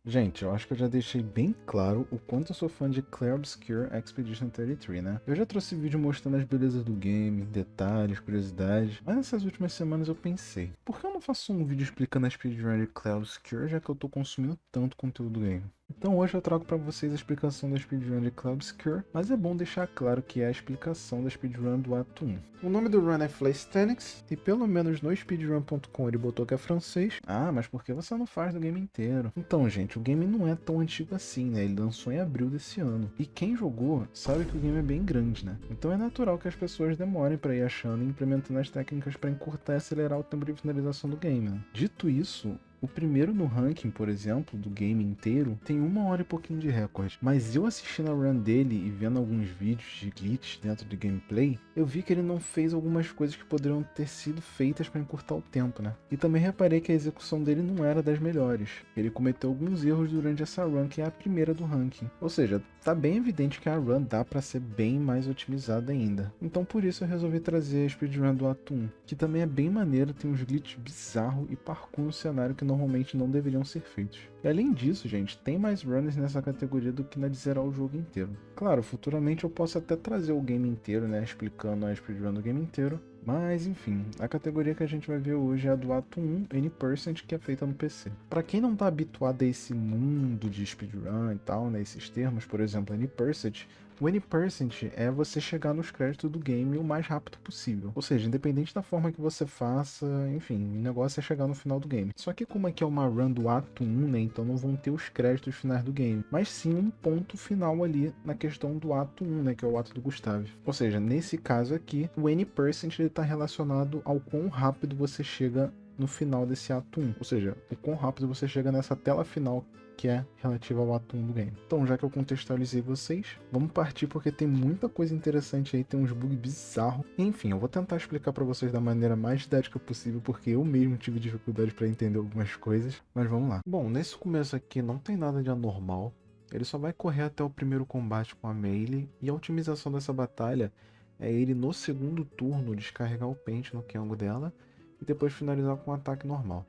Gente, eu acho que eu já deixei bem claro o quanto eu sou fã de Clair Obscur Expedition 33, né? Eu já trouxe vídeo mostrando as belezas do game, detalhes, curiosidades, mas nessas últimas semanas eu pensei, por que eu não faço um vídeo explicando a speedrun de Clair Obscur, já que eu tô consumindo tanto conteúdo do game? Então hoje eu trago pra vocês a explicação da speedrun de Clair Obscur, mas é bom deixar claro que é a explicação da speedrun do ato 1. O nome do run é Flaystanix, e pelo menos no speedrun.com ele botou que é francês. Ah, mas por que você não faz do game inteiro? Então, gente, o game não é tão antigo assim, né? Ele lançou em abril desse ano. E quem jogou sabe que o game é bem grande, né? Então é natural que as pessoas demorem pra ir achando e implementando as técnicas pra encurtar e acelerar o tempo de finalização do game, né? Dito isso, o primeiro no ranking, por exemplo, do game inteiro, tem 1 hora e pouquinho de recorde. Mas eu assistindo a run dele e vendo alguns vídeos de glitches dentro de gameplay, eu vi que ele não fez algumas coisas que poderiam ter sido feitas para encurtar o tempo, né? E também reparei que a execução dele não era das melhores. Ele cometeu alguns erros durante essa run, que é a primeira do ranking. Ou seja, tá bem evidente que a run dá para ser bem mais otimizada ainda. Então por isso eu resolvi trazer a speedrun do ato 1, que também é bem maneiro, tem uns glitches bizarros e parkour no cenário que normalmente não deveriam ser feitos. E além disso, gente, tem mais runners nessa categoria do que na de zerar o jogo inteiro. Claro, futuramente eu posso até trazer o game inteiro, né, explicando a speedrun do game inteiro, mas enfim, a categoria que a gente vai ver hoje é a do ato 1, Any%, que é feita no PC. Para quem não tá habituado a esse mundo de speedrun e tal, né, esses termos, por exemplo, Any%, o Any% é você chegar nos créditos do game o mais rápido possível. Ou seja, independente da forma que você faça, enfim, o negócio é chegar no final do game. Só que como aqui é uma run do ato 1, né, então não vão ter os créditos finais do game, mas sim um ponto final ali na questão do ato 1, né, que é o ato do Gustave. Ou seja, nesse caso aqui, o Any% está relacionado ao quão rápido você chega no final desse ato 1. Ou seja, o quão rápido você chega nessa tela final que é relativa ao ato 1 do game. Então, já que eu contextualizei vocês, vamos partir porque tem muita coisa interessante aí, tem uns bugs bizarros. Enfim, eu vou tentar explicar para vocês da maneira mais didática possível, porque eu mesmo tive dificuldade para entender algumas coisas, mas vamos lá. Bom, nesse começo aqui não tem nada de anormal, ele só vai correr até o primeiro combate com a Melee, e a otimização dessa batalha é ele no segundo turno descarregar o pente no Kyango dela, e depois finalizar com um ataque normal.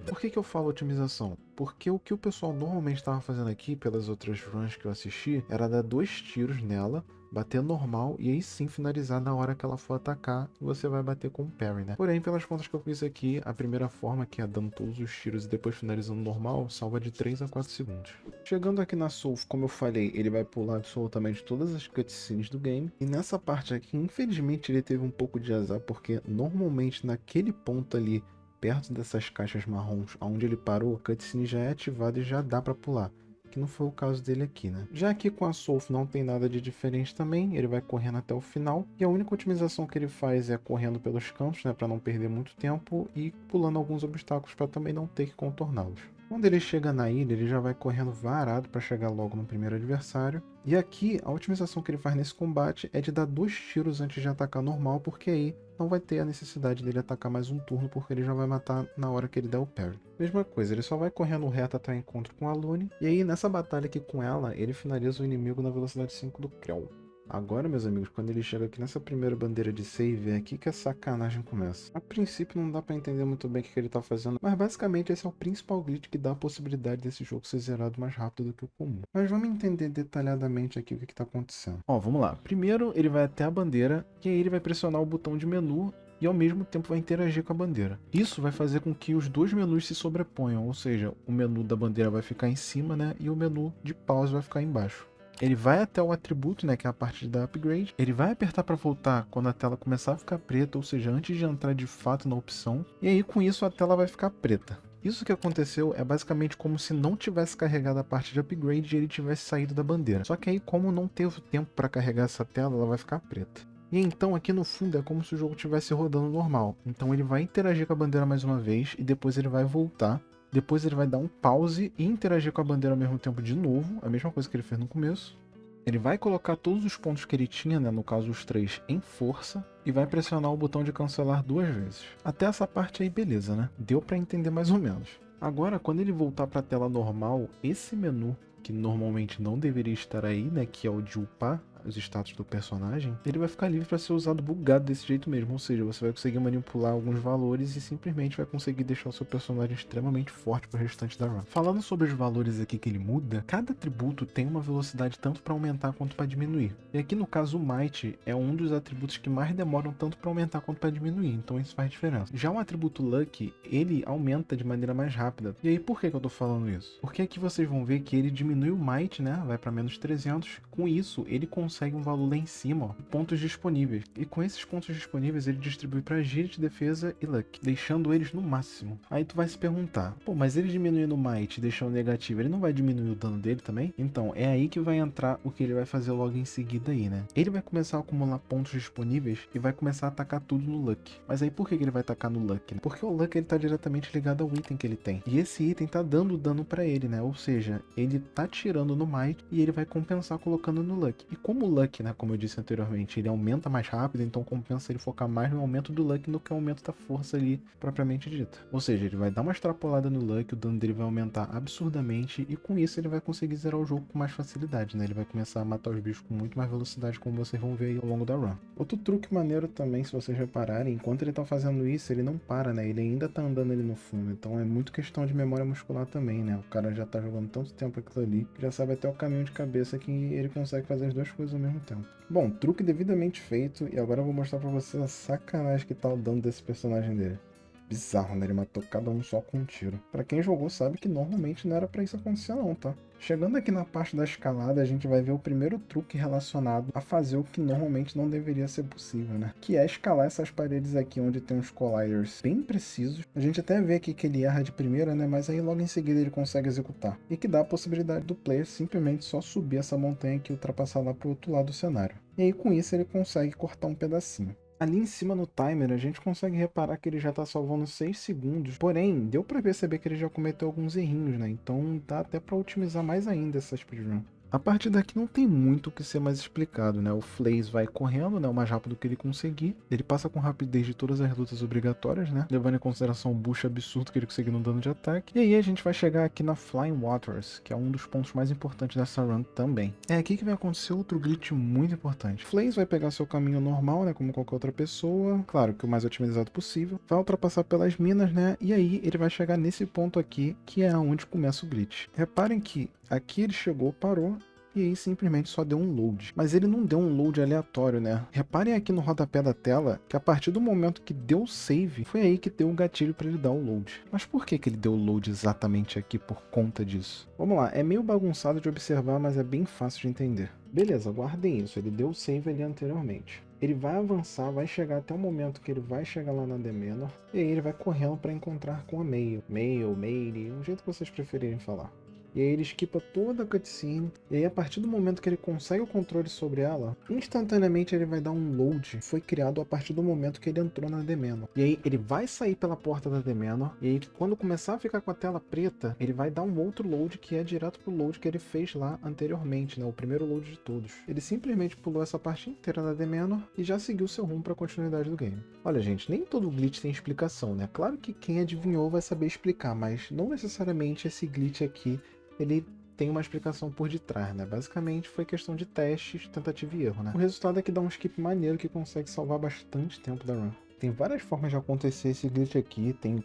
Por que eu falo otimização? Porque o que o pessoal normalmente estava fazendo aqui, pelas outras runs que eu assisti, era dar 2 tiros nela, bater normal e aí sim finalizar na hora que ela for atacar e você vai bater com o parry, né? Porém, pelas contas que eu fiz aqui, a primeira forma, que é dando todos os tiros e depois finalizando normal, salva de 3 a 4 segundos. Chegando aqui na Soul, como eu falei, ele vai pular absolutamente todas as cutscenes do game, e nessa parte aqui, infelizmente, ele teve um pouco de azar, porque normalmente naquele ponto ali, perto dessas caixas marrons onde ele parou, a cutscene já é ativada e já dá pra pular, que não foi o caso dele aqui, né? Já aqui com a Soulf não tem nada de diferente também, ele vai correndo até o final, e a única otimização que ele faz é correndo pelos cantos, né, para não perder muito tempo, e pulando alguns obstáculos para também não ter que contorná-los. Quando ele chega na ilha, ele já vai correndo varado para chegar logo no primeiro adversário. E aqui, a otimização que ele faz nesse combate é de dar 2 tiros antes de atacar normal, porque aí não vai ter a necessidade dele atacar mais um turno, porque ele já vai matar na hora que ele der o parry. Mesma coisa, ele só vai correndo reto até o encontro com a Lune, e aí nessa batalha aqui com ela, ele finaliza o inimigo na velocidade 5 do Krell. Agora, meus amigos, quando ele chega aqui nessa primeira bandeira de save, é aqui que a sacanagem começa. A princípio não dá pra entender muito bem o que ele tá fazendo, mas basicamente esse é o principal glitch que dá a possibilidade desse jogo ser zerado mais rápido do que o comum. Mas vamos entender detalhadamente aqui o que tá acontecendo. Ó, vamos lá. Primeiro ele vai até a bandeira, e aí ele vai pressionar o botão de menu, e ao mesmo tempo vai interagir com a bandeira. Isso vai fazer com que os dois menus se sobreponham, ou seja, o menu da bandeira vai ficar em cima, né, e o menu de pause vai ficar embaixo. Ele vai até o atributo, né, que é a parte da upgrade. Ele vai apertar para voltar quando a tela começar a ficar preta, ou seja, antes de entrar de fato na opção. E aí com isso a tela vai ficar preta. Isso que aconteceu é basicamente como se não tivesse carregado a parte de upgrade e ele tivesse saído da bandeira. Só que aí, como não teve tempo para carregar essa tela, ela vai ficar preta. E então aqui no fundo é como se o jogo estivesse rodando normal. Então ele vai interagir com a bandeira mais uma vez e depois ele vai voltar. Depois ele vai dar um pause e interagir com a bandeira ao mesmo tempo de novo, a mesma coisa que ele fez no começo. Ele vai colocar todos os pontos que ele tinha, né, no caso os 3, em força, e vai pressionar o botão de cancelar 2 vezes. Até essa parte aí beleza, né? Deu pra entender mais ou menos. Agora, quando ele voltar para a tela normal, esse menu, que normalmente não deveria estar aí, né, que é o de upar, os status do personagem, ele vai ficar livre para ser usado bugado desse jeito mesmo, ou seja, você vai conseguir manipular alguns valores e simplesmente vai conseguir deixar o seu personagem extremamente forte para o restante da run. Falando sobre os valores aqui que ele muda, cada atributo tem uma velocidade tanto para aumentar quanto para diminuir. E aqui no caso o Might é um dos atributos que mais demoram tanto para aumentar quanto para diminuir, então isso faz diferença. Já o atributo Luck, ele aumenta de maneira mais rápida. E aí por que eu tô falando isso? Porque aqui vocês vão ver que ele diminui o Might, né, vai para menos 300, com isso ele consegue um valor lá em cima, ó, pontos disponíveis. E com esses pontos disponíveis ele distribui para Agility, Defesa e Luck, deixando eles no máximo. Aí tu vai se perguntar, pô, mas ele diminuindo o Might, deixando negativo, ele não vai diminuir o dano dele também? Então, é aí que vai entrar o que ele vai fazer logo em seguida aí, né? Ele vai começar a acumular pontos disponíveis e vai começar a atacar tudo no Luck. Mas aí por que ele vai atacar no Luck, né? Porque o Luck ele tá diretamente ligado ao item que ele tem. E esse item tá dando dano pra ele, né? Ou seja, ele tá tirando no Might e ele vai compensar colocando no Luck. E como o Luck, né, como eu disse anteriormente, ele aumenta mais rápido, então compensa ele focar mais no aumento do Luck do que o aumento da força ali propriamente dita. Ou seja, ele vai dar uma extrapolada no Luck, o dano dele vai aumentar absurdamente e com isso ele vai conseguir zerar o jogo com mais facilidade, né? Ele vai começar a matar os bichos com muito mais velocidade, como vocês vão ver aí ao longo da run. Outro truque maneiro também, se vocês repararem, enquanto ele tá fazendo isso, ele não para, né? Ele ainda tá andando ali no fundo, então é muito questão de memória muscular também, né? O cara já tá jogando tanto tempo aquilo ali, que já sabe até o caminho de cabeça que ele consegue fazer as duas coisas ao mesmo tempo. Bom, truque devidamente feito, e agora eu vou mostrar pra vocês a sacanagem que tá o dano desse personagem dele. Bizarro, né? Ele matou cada um só com um tiro. Pra quem jogou sabe que normalmente não era pra isso acontecer não, tá? Chegando aqui na parte da escalada, a gente vai ver o primeiro truque relacionado a fazer o que normalmente não deveria ser possível, né? Que é escalar essas paredes aqui onde tem uns colliders bem precisos. A gente até vê aqui que ele erra de primeira, né? Mas aí logo em seguida ele consegue executar. E que dá a possibilidade do player simplesmente só subir essa montanha aqui e ultrapassar lá pro outro lado do cenário. E aí com isso ele consegue cortar um pedacinho. Ali em cima no timer a gente consegue reparar que ele já tá salvando 6 segundos, porém deu pra perceber que ele já cometeu alguns errinhos, né? Então dá até pra otimizar mais ainda essa speedrun. A partir daqui não tem muito o que ser mais explicado, né? O Flays vai correndo, né, o mais rápido que ele conseguir. Ele passa com rapidez de todas as lutas obrigatórias, né? Levando em consideração o boost absurdo que ele conseguiu no dano de ataque. E aí a gente vai chegar aqui na Flying Waters, que é um dos pontos mais importantes dessa run também. É aqui que vai acontecer outro glitch muito importante. Flays vai pegar seu caminho normal, né, como qualquer outra pessoa. Claro que o mais otimizado possível. Vai ultrapassar pelas minas, né? E aí ele vai chegar nesse ponto aqui, que é onde começa o glitch. Reparem que aqui ele chegou, parou, e aí simplesmente só deu um load. Mas ele não deu um load aleatório, né? Reparem aqui no rodapé da tela que a partir do momento que deu o save, foi aí que deu um gatilho para ele dar o load. Mas por que ele deu o load exatamente aqui por conta disso? Vamos lá, é meio bagunçado de observar, mas é bem fácil de entender. Beleza, guardem isso, ele deu o save ali anteriormente. Ele vai avançar, vai chegar até o momento que ele vai chegar lá na The Manor, e aí ele vai correndo para encontrar com a Mayle, Mayle, um jeito que vocês preferirem falar. E aí ele esquipa toda a cutscene, e aí a partir do momento que ele consegue o controle sobre ela, instantaneamente ele vai dar um load. Foi criado a partir do momento que ele entrou na The Manor. E aí ele vai sair pela porta da The Manor, e aí quando começar a ficar com a tela preta, ele vai dar um outro load que é direto pro load que ele fez lá anteriormente, né? O primeiro load de todos. Ele simplesmente pulou essa parte inteira da The Manor e já seguiu seu rumo para a continuidade do game. Olha gente, nem todo glitch tem explicação, né? Claro que quem adivinhou vai saber explicar, mas não necessariamente esse glitch aqui ele tem uma explicação por detrás, né? Basicamente foi questão de testes, tentativa e erro, né? O resultado é que dá um skip maneiro que consegue salvar bastante tempo da run. Tem várias formas de acontecer esse glitch aqui, tem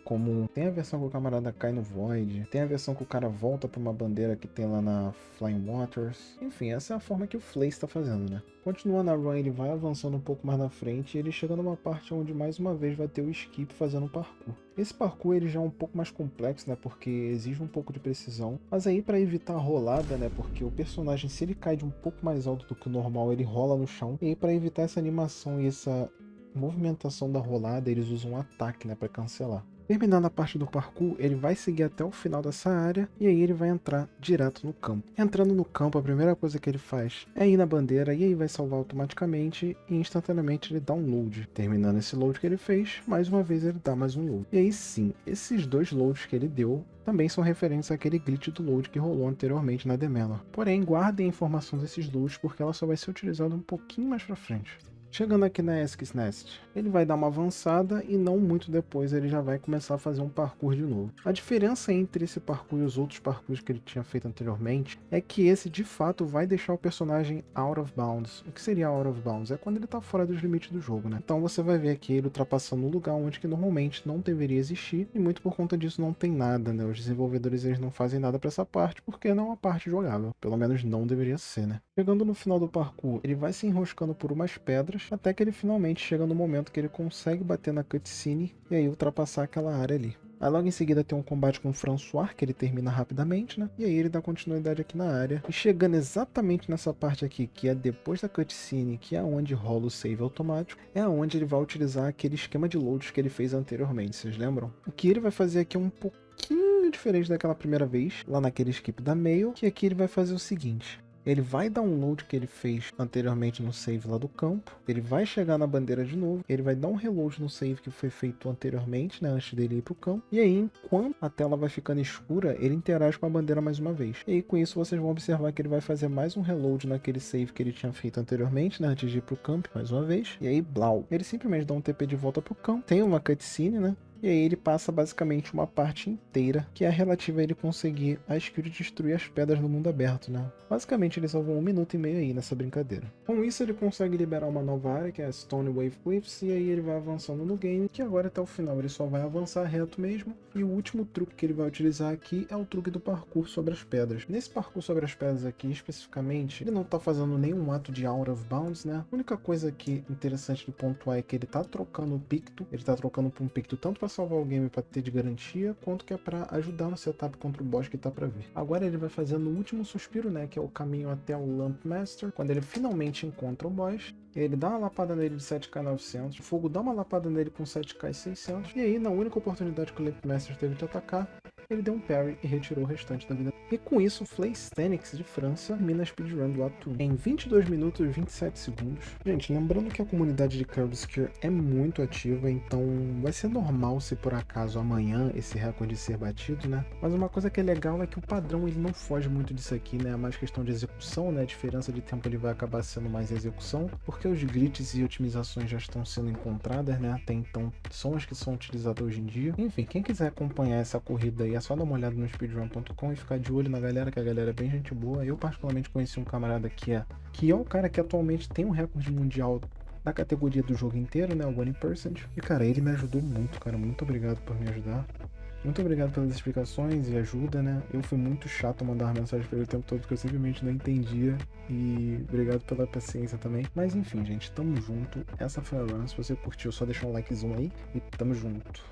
a versão que o camarada cai no Void, tem a versão que o cara volta para uma bandeira que tem lá na Flying Waters. Enfim, essa é a forma que o Flays está fazendo, né? Continuando a run, ele vai avançando um pouco mais na frente e ele chega numa parte onde mais uma vez vai ter o skip fazendo um parkour. Esse parkour ele já é um pouco mais complexo, né, porque exige um pouco de precisão, mas aí para evitar a rolada, né, porque o personagem se ele cai de um pouco mais alto do que o normal, ele rola no chão, e aí para evitar essa animação e essa movimentação da rolada, eles usam um ataque, né, para cancelar. Terminando a parte do parkour, ele vai seguir até o final dessa área e aí ele vai entrar direto no campo. Entrando no campo, a primeira coisa que ele faz é ir na bandeira e aí vai salvar automaticamente e instantaneamente ele dá um load. Terminando esse load que ele fez, mais uma vez ele dá mais um load. E aí sim, esses dois loads que ele deu também são referentes àquele glitch do load que rolou anteriormente na The Manor. Porém, guardem a informação desses loads porque ela só vai ser utilizada um pouquinho mais pra frente. Chegando aqui na Esk's Nest, ele vai dar uma avançada e não muito depois ele já vai começar a fazer um parkour de novo. A diferença entre esse parkour e os outros parkours que ele tinha feito anteriormente é que esse de fato vai deixar o personagem out of bounds. O que seria out of bounds? É quando ele tá fora dos limites do jogo, né? Então você vai ver aqui ele ultrapassando um lugar onde que normalmente não deveria existir e muito por conta disso não tem nada, né? Os desenvolvedores eles não fazem nada pra essa parte porque não é uma parte jogável. Pelo menos não deveria ser, né? Chegando no final do parkour, ele vai se enroscando por umas pedras até que ele finalmente chega no momento que ele consegue bater na cutscene e aí ultrapassar aquela área ali. Aí logo em seguida tem um combate com o François, que ele termina rapidamente, né? E aí ele dá continuidade aqui na área. E chegando exatamente nessa parte aqui, que é depois da cutscene, que é onde rola o save automático, é onde ele vai utilizar aquele esquema de loads que ele fez anteriormente, vocês lembram? O que ele vai fazer aqui é um pouquinho diferente daquela primeira vez, lá naquele skip da mail, que aqui ele vai fazer o seguinte. Ele vai dar um load que ele fez anteriormente no save lá do campo. Ele vai chegar na bandeira de novo. Ele vai dar um reload no save que foi feito anteriormente, né, antes dele ir pro campo. E aí, enquanto a tela vai ficando escura, ele interage com a bandeira mais uma vez. E aí, com isso, vocês vão observar que ele vai fazer mais um reload naquele save que ele tinha feito anteriormente, né, antes de ir pro campo, mais uma vez. E aí, blau. Ele simplesmente dá um TP de volta pro campo. Tem uma cutscene, né? E aí ele passa basicamente uma parte inteira, que é relativa a ele conseguir a skill de destruir as pedras no mundo aberto, né? Basicamente ele salvou 1 minuto e meio aí nessa brincadeira. Com isso ele consegue liberar uma nova área, que é a Stone Wave Cliffs, e aí ele vai avançando no game, que agora até o final ele só vai avançar reto mesmo. E o último truque que ele vai utilizar aqui é o truque do parkour sobre as pedras. Nesse parkour sobre as pedras aqui, especificamente, ele não tá fazendo nenhum ato de out of bounds, né? A única coisa aqui interessante de pontuar é que ele tá trocando o picto, ele tá trocando por um picto tanto para salvar o game para ter de garantia, quanto que é para ajudar no setup contra o boss que tá para vir. Agora ele vai fazendo o último suspiro, né, que é o caminho até o Lamp Master. Quando ele finalmente encontra o boss, ele dá uma lapada nele de 7k 900, o fogo dá uma lapada nele com 7k 600, e aí na única oportunidade que o Lamp Master teve de atacar, ele deu um parry e retirou o restante da vida. E com isso, o Flaystenix de França termina a speedrun do ato 1 em 22 minutos e 27 segundos. Gente, lembrando que a comunidade de Curb Obscure é muito ativa, então vai ser normal se por acaso amanhã esse recorde ser batido, né? Mas uma coisa que é legal é que o padrão ele não foge muito disso aqui, né? É mais questão de execução, né? A diferença de tempo ele vai acabar sendo mais execução, porque os glitches e otimizações já estão sendo encontradas, né? Até então são as que são utilizadas hoje em dia. Enfim, quem quiser acompanhar essa corrida aí é só dar uma olhada no speedrun.com e ficar de olho na galera, que a galera é bem gente boa. Eu particularmente conheci um camarada que é o cara que atualmente tem um recorde mundial da categoria do jogo inteiro, né, o 1%. E cara, ele me ajudou muito, cara, muito obrigado por me ajudar. Muito obrigado pelas explicações e ajuda, né? Eu fui muito chato mandar uma mensagem pra ele o tempo todo, porque eu simplesmente não entendia. E obrigado pela paciência também. Mas enfim, gente, tamo junto. Essa foi a run. Se você curtiu, só deixa um likezão aí. E tamo junto.